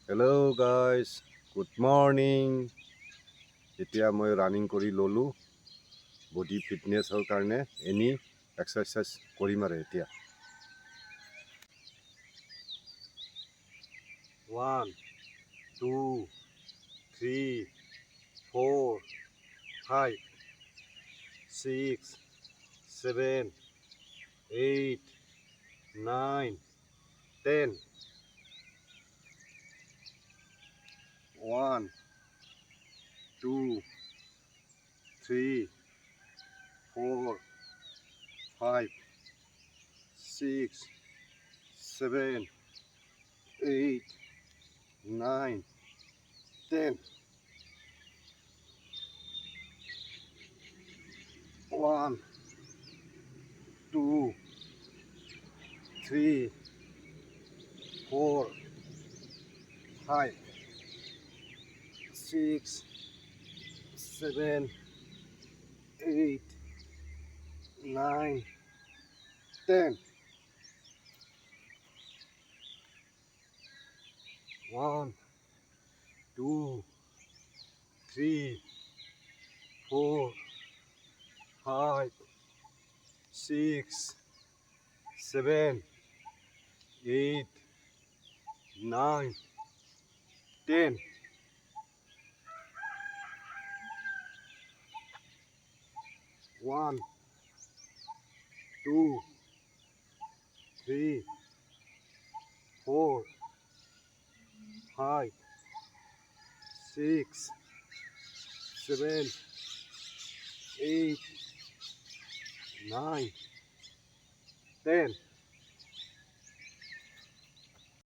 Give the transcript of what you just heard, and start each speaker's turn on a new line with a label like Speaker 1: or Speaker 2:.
Speaker 1: Hello' guys, good morning. এতিয়া মই running কৰি ল'লোঁ বডি ফিটনেছৰ কাৰণে। এক্সাৰচাইজ কৰিম আৰু এতিয়া 1 2 3 4 5 6 7 8 9 10 1 2 3 4 5 6 7 8 9 10 1 2 3 4 5 6 7 8 9 10 1 2 3 4 5 6 7 8 9 10 1 2 3 4 5 6 7 8 9 10